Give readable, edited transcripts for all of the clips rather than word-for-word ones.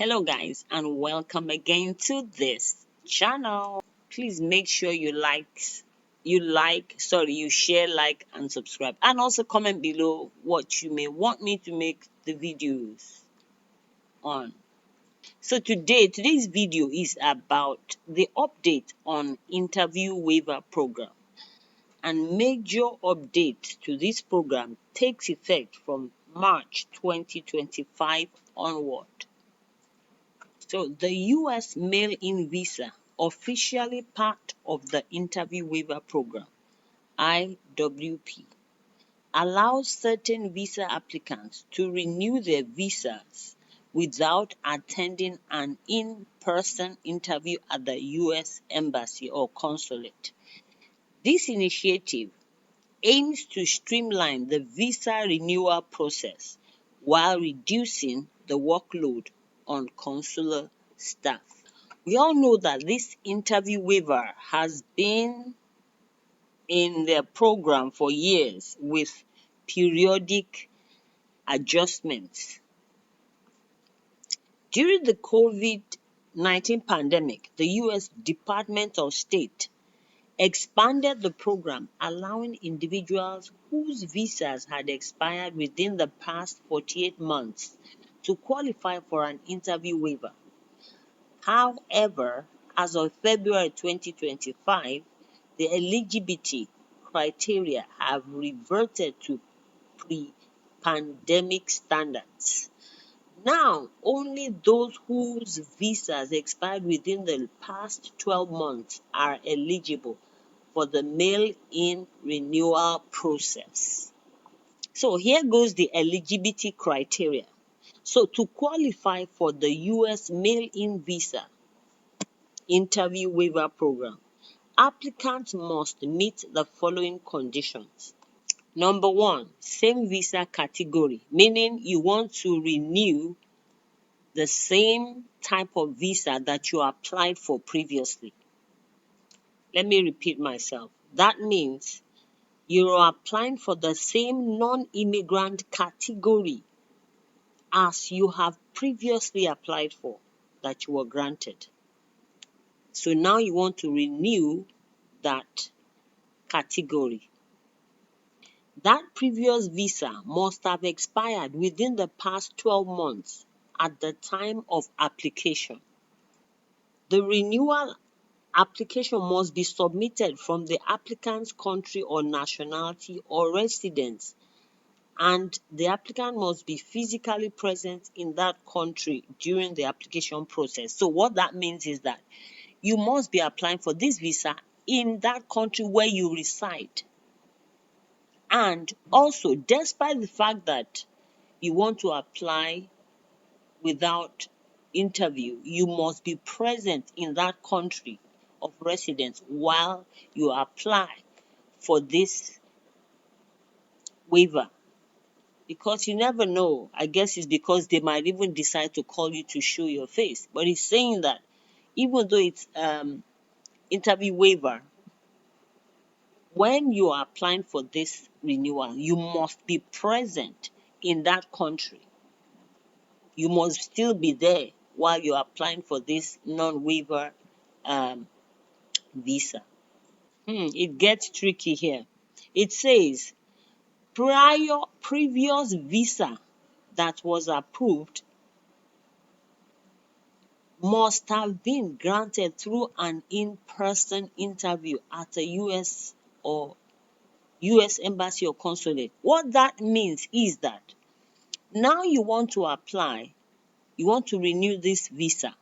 Hello guys, and welcome again to this channel. Please make sure you share, like and subscribe, and also comment below what you may want me to make the videos on. So today's video is about the update on interview waiver program, and major update to this program takes effect from March 2025 onward. So the U.S. mail-in visa, officially part of the interview waiver program, IWP, allows certain visa applicants to renew their visas without attending an in-person interview at the U.S. Embassy or consulate. This initiative aims to streamline the visa renewal process while reducing the workload on consular staff. We all know that this interview waiver has been in the program for years with periodic adjustments. During the COVID-19 pandemic, the U.S. Department of State expanded the program, allowing individuals whose visas had expired within the past 48 months to qualify for an interview waiver. However, as of February 2025, the eligibility criteria have reverted to pre-pandemic standards. Now, only those whose visas expired within the past 12 months are eligible for the mail-in renewal process. So here goes the eligibility criteria. So to qualify for the U.S. mail-in visa interview waiver program, applicants must meet the following conditions. Number one, same visa category, meaning you want to renew the same type of visa that you applied for previously. Let me repeat myself. That means you're applying for the same non-immigrant category as you have previously applied for that you were granted. So now you want to renew that category. That previous visa must have expired within the past 12 months at the time of application. The renewal application must be submitted from the applicant's country or nationality or residence, and the applicant must be physically present in that country during the application process. So what that means is that you must be applying for this visa in that country where you reside. And also, despite the fact that you want to apply without interview, you must be present in that country of residence while you apply for this waiver. Because you never know. I guess it's because they might even decide to call you to show your face. But it's saying that even though it's interview waiver, when you are applying for this renewal, you must be present in that country. You must still be there while you're applying for this non-waiver visa. It gets tricky here. It says previous visa that was approved must have been granted through an in-person interview at a U.S. or U.S. embassy or consulate. What that means is that now you want to apply, you want to renew this visa,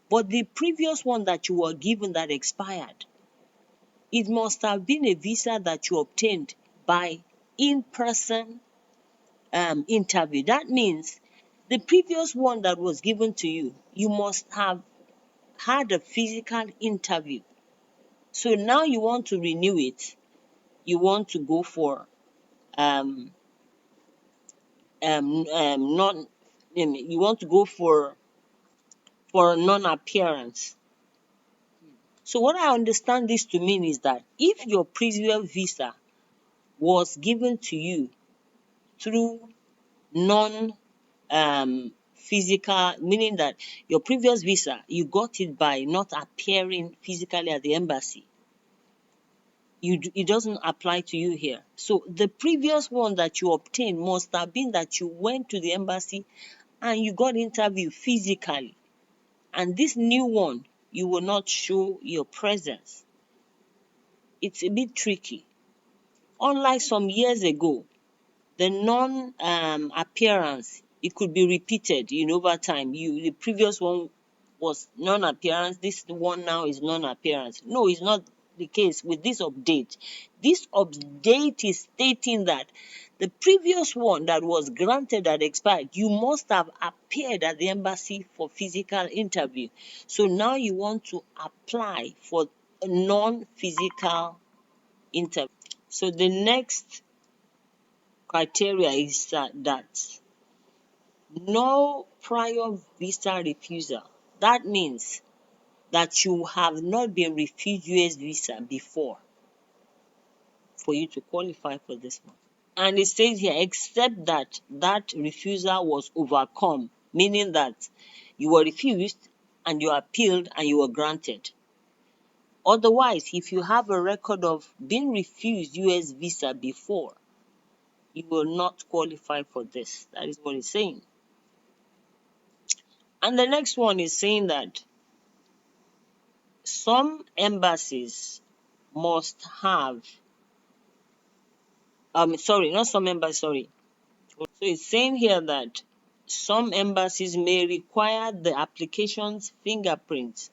but the previous one that you were given that expired, it must have been a visa that you obtained by in-person interview. That means the previous one that was given to you, you must have had a physical interview. So now you want to renew it. You want to go for non. You want to go for non-appearance. So what I understand this to mean is that if your previous visa was given to you through non physical, meaning that your previous visa, you got it by not appearing physically at the embassy. It doesn't apply to you here. So the previous one that you obtained must have been that you went to the embassy and you got interviewed physically. And this new one, you will not show your presence. It's a bit tricky. Unlike some years ago, the non-appearance, it could be repeated over time. The previous one was non-appearance. This one now is non-appearance. No, it's not the case with this update. This update is stating that the previous one that was granted that expired, you must have appeared at the embassy for physical interview. So now you want to apply for a non-physical interview. So the next criteria is that no prior visa refusal. That means that you have not been refused US visa before for you to qualify for this one. And it says here, except that refusal was overcome, meaning that you were refused and you appealed and you were granted. Otherwise, if you have a record of being refused US visa before, you will not qualify for this. That is what it's saying. And the next one is saying that some embassies must have, not some embassies, sorry. So it's saying here that some embassies may require the application's fingerprints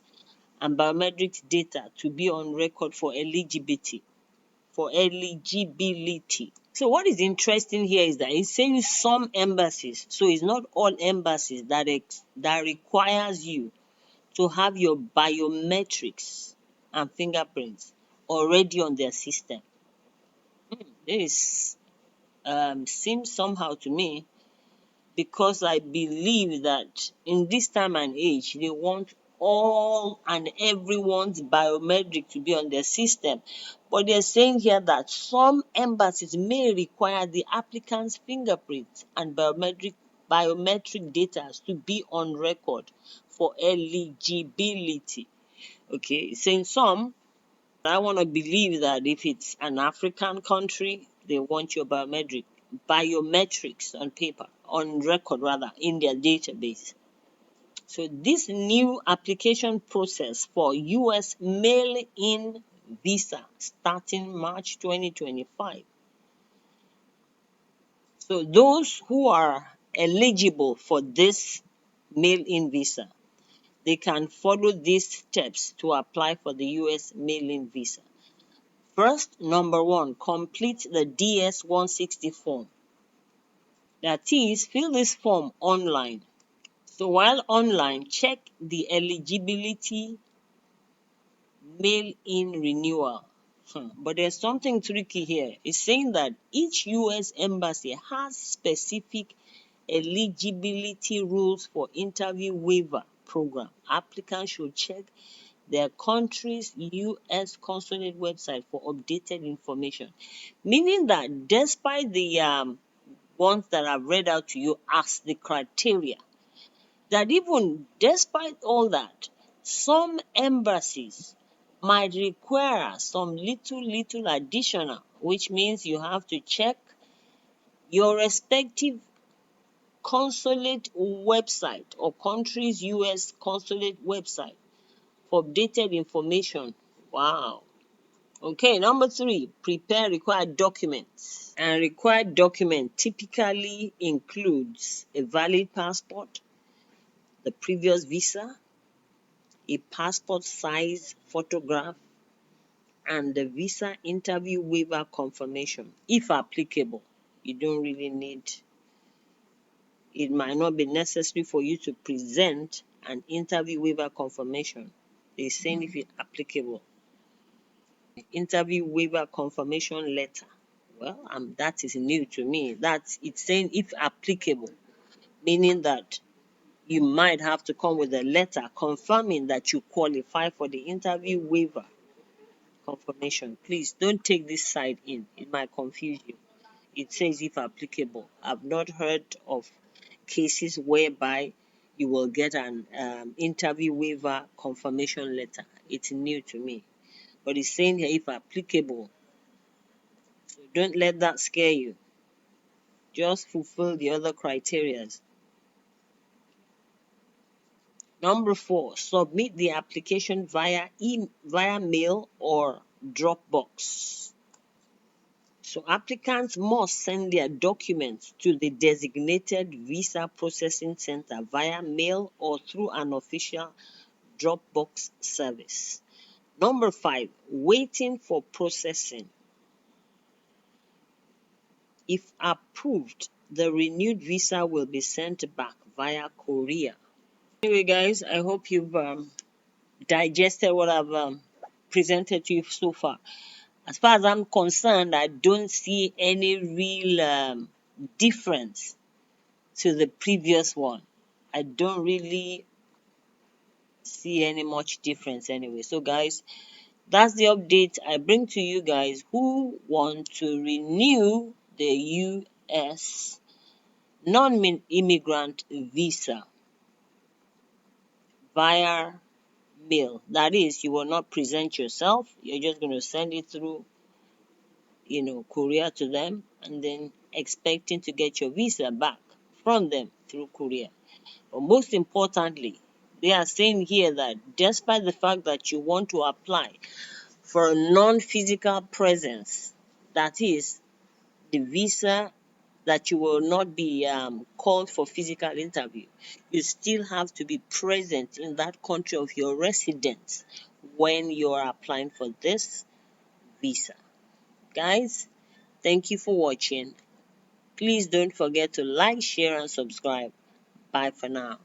and biometric data to be on record for eligibility. So what is interesting here is that it's saying some embassies. So it's not all embassies that requires you to have your biometrics and fingerprints already on their system. This seems somehow to me, because I believe that in this time and age, they want all and everyone's biometric to be on their system. But they're saying here that some embassies may require the applicant's fingerprints and biometric data to be on record for eligibility. Okay, saying some, I want to believe that if it's an African country, they want your biometrics on paper, on record rather, in their database. So this new application process for US mail-in visa starting March 2025. So those who are eligible for this mail-in visa, they can follow these steps to apply for the US mail-in visa. First, number one, complete the DS-160 form. That is, fill this form online. So while online, check the eligibility mail-in renewal. But there's something tricky here. It's saying that each US embassy has specific eligibility rules for interview waiver program. Applicants should check their country's US consulate website for updated information. Meaning that despite the ones that I've read out to you as the criteria, that even despite all that, some embassies might require some little additional, which means you have to check your respective consulate website or country's US consulate website for updated information. Wow. Okay, number 3, prepare required documents. And required document typically includes a valid passport, the previous visa, a passport size photograph, and the visa interview waiver confirmation. If applicable, you don't really need, it might not be necessary for you to present an interview waiver confirmation. They're saying if it's applicable. Interview waiver confirmation letter. Well, that is new to me. It's saying if applicable, meaning that you might have to come with a letter confirming that you qualify for the interview waiver confirmation. Please don't take this side in. It might confuse you. It says if applicable. I've not heard of cases whereby you will get an interview waiver confirmation letter. It's new to me, but it's saying here if applicable. So don't let that scare you. Just fulfill the other criteria. Number 4, submit the application via mail or Dropbox. So applicants must send their documents to the designated visa processing center via mail or through an official Dropbox service. Number 5, waiting for processing. If approved, the renewed visa will be sent back via courier. Anyway, guys, I hope you've digested what I've presented to you so far. As far as I'm concerned, I don't see any real difference to the previous one. I don't really see any much difference anyway. So, guys, that's the update I bring to you guys who want to renew the U.S. non-immigrant visa via mail. That is, you will not present yourself. You're just going to send it through, courier to them, and then expecting to get your visa back from them through courier. But most importantly, they are saying here that despite the fact that you want to apply for a non-physical presence, that is, the visa that you will not be called for physical interview, you still have to be present in that country of your residence when you are applying for this visa. Guys, thank you for watching. Please don't forget to like, share, and subscribe. Bye for now.